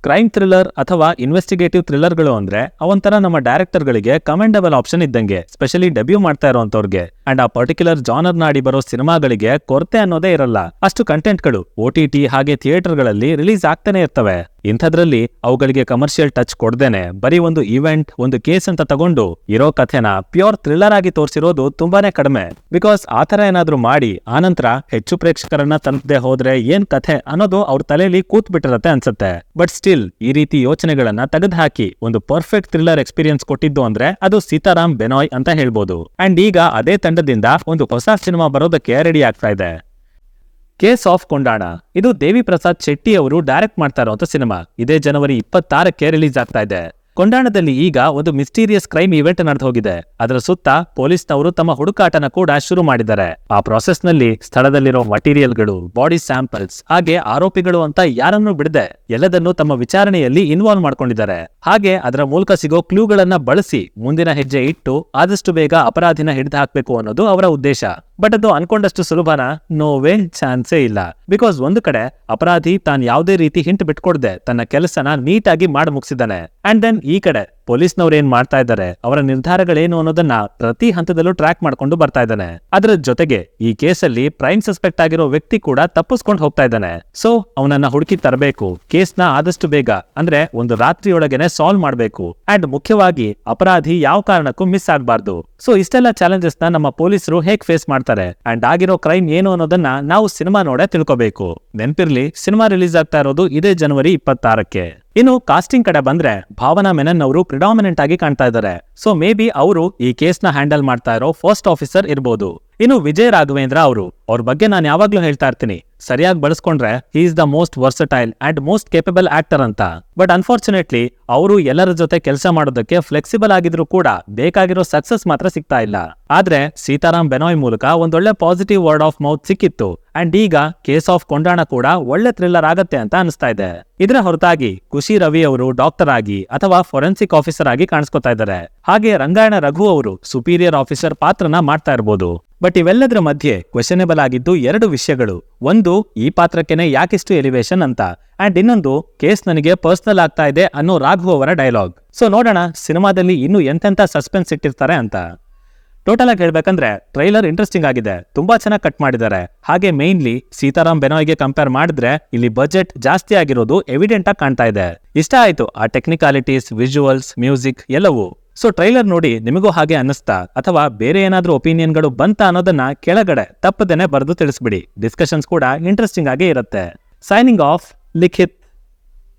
Crime thriller ಅಥವಾ investigative ಥ್ರಿಲ್ಲರ್ಗಳು ಅಂದ್ರೆ ಅವೊಂಥರ ನಮ್ಮ ಡೈರೆಕ್ಟರ್ಗಳಿಗೆ ಕಮೆಂಡಬಲ್ ಆಪ್ಷನ್ ಇದ್ದಂಗೆ, ಸ್ಪೆಷಲಿ ಡೆಬ್ಯೂ ಮಾಡ್ತಾ ಇರೋಂಥವ್ರಿಗೆ. ಅಂಡ್ ಆ ಪರ್ಟಿಕ್ಯುಲರ್ ಜಾನರ್ ನಾಡಿ ಬರೋ ಸಿನಿಮಾಗಳಿಗೆ ಕೊರತೆ ಅನ್ನೋದೇ ಇರಲ್ಲ. ಅಷ್ಟು ಕಂಟೆಂಟ್ಗಳು OTT ಹಾಗೆ ಥಿಯೇಟರ್ಗಳಲ್ಲಿ ರಿಲೀಸ್ ಆಗ್ತಾನೆ ಇರ್ತವೆ. ಇಂಥದ್ರಲ್ಲಿ ಅವುಗಳಿಗೆ ಕಮರ್ಷಿಯಲ್ ಟಚ್ ಕೊಡ್ದೇನೆ ಬರೀ ಒಂದು ಇವೆಂಟ್, ಒಂದು ಕೇಸ್ ಅಂತ ತಗೊಂಡು ಇರೋ ಕಥೆನ ಪ್ಯೂರ್ ಥ್ರಿಲ್ಲರ್ ಆಗಿ ತೋರಿಸಿರೋದು ತುಂಬಾನೇ ಕಡಿಮೆ. ಬಿಕಾಸ್ ಆತರ ಏನಾದ್ರೂ ಮಾಡಿ ಆನಂತರ ಹೆಚ್ಚು ಪ್ರೇಕ್ಷಕರನ್ನ ತಲುಪದೆ ಹೋದ್ರೆ ಏನ್ ಕಥೆ ಅನ್ನೋದು ಅವ್ರ ತಲೆಯಲ್ಲಿ ಕೂತ್ ಬಿಟ್ಟಿರತ್ತೆ ಅನ್ಸುತ್ತೆ. ಬಟ್ ಸ್ಟಿಲ್ ಈ ರೀತಿ ಯೋಚನೆಗಳನ್ನ ತೆಗೆದುಹಾಕಿ ಒಂದು ಪರ್ಫೆಕ್ಟ್ ಥ್ರಿಲ್ಲರ್ ಎಕ್ಸ್ಪೀರಿಯನ್ಸ್ ಕೊಟ್ಟಿದ್ದು ಅಂದ್ರೆ ಅದು ಸೀತಾರಾಮ್ ಬೆನಾಯ್ ಅಂತ ಹೇಳ್ಬೋದು. ಅಂಡ್ ಈಗ ಅದೇ ತಂಡದಿಂದ ಒಂದು ಹೊಸ ಸಿನಿಮಾ ಬರೋದಕ್ಕೆ ರೆಡಿ ಆಗ್ತಾ ಇದೆ. Case of Kondana. ಇದು ದೇವಿ ಪ್ರಸಾದ್ ಶೆಟ್ಟಿ ಅವರು ಡೈರೆಕ್ಟ್ ಮಾಡ್ತಾ ಇರುವಂತ ಸಿನಿಮಾ. ಇದೇ ಜನವರಿ 26ಕ್ಕೆ ರಿಲೀಸ್ ಆಗ್ತಾ ಇದೆ. ಕೊಂಡಾಣದಲ್ಲಿ ಈಗ ಒಂದು ಮಿಸ್ಟೀರಿಯಸ್ ಕ್ರೈಮ್ ಇವೆಂಟ್ ನಡೆದು ಹೋಗಿದೆ. ಅದರ ಸುತ್ತ ಪೊಲೀಸ್ನವರು ತಮ್ಮ ಹುಡುಕಾಟನ ಕೂಡ ಶುರು ಮಾಡಿದ್ದಾರೆ. ಆ ಪ್ರಾಸೆಸ್ ನಲ್ಲಿ ಸ್ಥಳದಲ್ಲಿರೋ ಮಟೀರಿಯಲ್ಗಳು, ಬಾಡಿ ಸ್ಯಾಂಪಲ್ಸ್ ಹಾಗೆ ಆರೋಪಿಗಳು ಅಂತ ಯಾರನ್ನೂ ಬಿಡದೆ ಎಲ್ಲದನ್ನು ತಮ್ಮ ವಿಚಾರಣೆಯಲ್ಲಿ ಇನ್ವಾಲ್ವ್ ಮಾಡ್ಕೊಂಡಿದ್ದಾರೆ. ಹಾಗೆ ಅದರ ಮೂಲಕ ಸಿಗೋ ಕ್ಲೂಗಳನ್ನ ಬಳಸಿ ಮುಂದಿನ ಹೆಜ್ಜೆ ಇಟ್ಟು ಆದಷ್ಟು ಬೇಗ ಅಪರಾಧಿನ ಹಿಡಿದು ಹಾಕ್ಬೇಕು ಅನ್ನೋದು ಅವರ ಉದ್ದೇಶ. ಬಟ್ ಅದು ಅನ್ಕೊಂಡಷ್ಟು ಸುಲಭನ? ನೋವೇ ಚಾನ್ಸೇ ಇಲ್ಲ. ಬಿಕಾಸ್ ಒಂದು ಕಡೆ ಅಪರಾಧಿ ತಾನು ಯಾವುದೇ ರೀತಿ ಹಿಂಟ್ ಬಿಟ್ಕೊಡ್ದೆ ತನ್ನ ಕೆಲಸನ ನೀಟಾಗಿ ಮಾಡಿ ಮುಗಿಸಿದ್ದಾನೆ. ಅಂಡ್ ದೆನ್ ಈ ಕಡೆ ಪೊಲೀಸ್ನವ್ರು ಏನ್ ಮಾಡ್ತಾ ಇದ್ದಾರೆ, ಅವರ ನಿರ್ಧಾರಗಳೇನು ಅನ್ನೋದನ್ನ ಪ್ರತಿ ಹಂತದಲ್ಲೂ ಟ್ರ್ಯಾಕ್ ಮಾಡ್ಕೊಂಡು ಬರ್ತಾ ಇದ್ದಾನೆ. ಅದರ ಜೊತೆಗೆ ಈ ಕೇಸಲ್ಲಿ ಪ್ರೈಮ್ ಸಸ್ಪೆಕ್ಟ್ ಆಗಿರೋ ವ್ಯಕ್ತಿ ಕೂಡ ತಪ್ಪಿಸ್ಕೊಂಡು ಹೋಗ್ತಾ ಇದ್ದಾನೆ. ಸೊ ಅವನನ್ನ ಹುಡುಕಿ ತರಬೇಕು, ಕೇಸ್ನ ಆದಷ್ಟು ಬೇಗ ಅಂದ್ರೆ ಒಂದು ರಾತ್ರಿಯೊಳಗೆನೆ ಸಾಲ್ವ್ ಮಾಡಬೇಕು. ಅಂಡ್ ಮುಖ್ಯವಾಗಿ ಅಪರಾಧಿ ಯಾವ ಕಾರಣಕ್ಕೂ ಮಿಸ್ ಆಗಬಾರ್ದು. ಸೊ ಇಷ್ಟೆಲ್ಲ ಚಾಲೆಂಜಸ್ ನ ನಮ್ಮ ಪೊಲೀಸರು ಹೇಗ್ ಫೇಸ್ ಮಾಡ್ತಾರೆ ಅಂಡ್ ಆಗಿರೋ ಕ್ರೈಮ್ ಏನು ಅನ್ನೋದನ್ನ ನಾವು ಸಿನಿಮಾ ನೋಡೇ ತಿಳ್ಕೋಬೇಕು. ನೆನ್ಪಿರ್ಲಿ, ಸಿನಿಮಾ ರಿಲೀಸ್ ಆಗ್ತಾ ಇರೋದು ಇದೇ ಜನವರಿ 26ಕ್ಕೆ. ಇನ್ನು ಕಾಸ್ಟಿಂಗ್ ಕಡೆ ಬಂದ್ರೆ ಭಾವನಾ ಮೆನನ್ ಅವರು ಪ್ರಿಡಾಮಿನೆಂಟ್ ಆಗಿ ಕಾಣ್ತಾ ಇದ್ದಾರೆ. ಸೊ ಮೇ ಬಿ ಅವರು ಈ ಕೇಸ್ನ ಹ್ಯಾಂಡಲ್ ಮಾಡ್ತಾ ಇರೋ ಫಸ್ಟ್ ಆಫೀಸರ್ ಇರ್ಬೋದು. ಇನ್ನು ವಿಜಯ್ ರಾಘವೇಂದ್ರ ಅವ್ರ ಬಗ್ಗೆ ನಾನು ಯಾವಾಗ್ಲೂ ಹೇಳ್ತಾ ಇರ್ತೀನಿ, ಸರಿಯಾಗಿ ಬಳಸ್ಕೊಂಡ್ರೆ he is the most versatile and most capable actor ಅಂತ. ಬಟ್ ಅನ್ಫಾರ್ಚುನೇಟ್ಲಿ ಅವರು ಎಲ್ಲರ ಜೊತೆ ಕೆಲಸ ಮಾಡೋದಕ್ಕೆ ಫ್ಲೆಕ್ಸಿಬಲ್ ಆಗಿದ್ರು ಕೂಡ ಬೇಕಾಗಿರೋ ಸಕ್ಸಸ್ ಮಾತ್ರ ಸಿಗ್ತಾ ಇಲ್ಲ. ಆದ್ರೆ ಸೀತಾರಾಮ್ ಬೆನಾಯ್ ಮೂಲಕ ಒಂದೊಳ್ಳೆ ಪಾಸಿಟಿವ್ ವರ್ಡ್ ಆಫ್ ಮೌತ್ ಸಿಕ್ಕಿತ್ತು. ಅಂಡ್ ಈಗ ಕೇಸ್ ಆಫ್ ಕೊಂಡಾಣ ಕೂಡ ಒಳ್ಳೆ ಥ್ರಿಲ್ಲರ್ ಆಗತ್ತೆ ಅಂತ ಅನಿಸ್ತಾ ಇದೆ. ಇದರ ಹೊರತಾಗಿ ಖುಷಿ ರವಿ ಅವರು ಡಾಕ್ಟರ್ ಆಗಿ ಅಥವಾ ಫೊರೆನ್ಸಿಕ್ ಆಫೀಸರ್ ಆಗಿ ಕಾಣಿಸ್ಕೊತಾ ಇದ್ದಾರೆ. ಹಾಗೆ ರಂಗಾಯಣ ರಘು ಅವರು ಸುಪೀರಿಯರ್ ಆಫೀಸರ್ ಪಾತ್ರನ ಮಾಡ್ತಾ ಇರ್ಬೋದು. ಬಟ್ ಇವೆಲ್ಲದರ ಮಧ್ಯೆ ಕ್ವೆಶನೇಬಲ್ ಆಗಿದ್ದು ಎರಡು ವಿಷಯಗಳು. ಒಂದು, ಈ ಪಾತ್ರಕ್ಕೆನೆ ಯಾಕಿಷ್ಟು ಎಲಿವೇಶನ್ ಅಂತ. ಅಂಡ್ ಇನ್ನೊಂದು, ಕೇಸ್ ನನಗೆ ಪರ್ಸನಲ್ ಆಗ್ತಾ ಇದೆ ಅನ್ನೋ ರಾಘು ಅವರ ಡೈಲಾಗ್. ಸೊ ನೋಡೋಣ ಸಿನಿಮಾದಲ್ಲಿ ಇನ್ನು ಎಂತೆಂತ ಸಸ್ಪೆನ್ಸ್ ಇಟ್ಟಿರ್ತಾರೆ ಅಂತ. ಟೋಟಲ್ ಆಗಿ ಹೇಳ್ಬೇಕಂದ್ರೆ ಟ್ರೈಲರ್ ಇಂಟ್ರೆಸ್ಟಿಂಗ್ ಆಗಿದೆ, ತುಂಬಾ ಚೆನ್ನಾಗಿ ಕಟ್ ಮಾಡಿದ್ದಾರೆ. ಹಾಗೆ ಮೇನ್ಲಿ ಸೀತಾರಾಮ್ ಬೆನಾಯ್ಗೆ ಕಂಪೇರ್ ಮಾಡಿದ್ರೆ ಇಲ್ಲಿ ಬಜೆಟ್ ಜಾಸ್ತಿ ಆಗಿರೋದು ಎವಿಡೆಂಟ್ ಆಗಿ ಕಾಣ್ತಾ ಇದೆ. ಇಷ್ಟ ಆಯ್ತು ಆ ಟೆಕ್ನಿಕಾಲಿಟೀಸ್, ವಿಜುವಲ್ಸ್, ಮ್ಯೂಸಿಕ್ ಎಲ್ಲವೂ. ಸೊ ಟ್ರೈಲರ್ ನೋಡಿ ನಿಮಗೂ ಹಾಗೆ ಅನ್ನಿಸ್ತಾ ಅಥವಾ ಬೇರೆ ಏನಾದ್ರೂ ಒಪಿನಿಯನ್ಗಳು ಬಂತ ಅನ್ನೋದನ್ನ ಕೆಳಗಡೆ ತಪ್ಪದೇನೆ ಬರೆದು ತಿಳಿಸ್ಬಿಡಿ. ಡಿಸ್ಕಷನ್ಸ್ ಕೂಡ ಇಂಟ್ರೆಸ್ಟಿಂಗ್ ಆಗೇ ಇರುತ್ತೆ. ಸೈನಿಂಗ್ ಆಫ್, ಲಿಖಿತ್.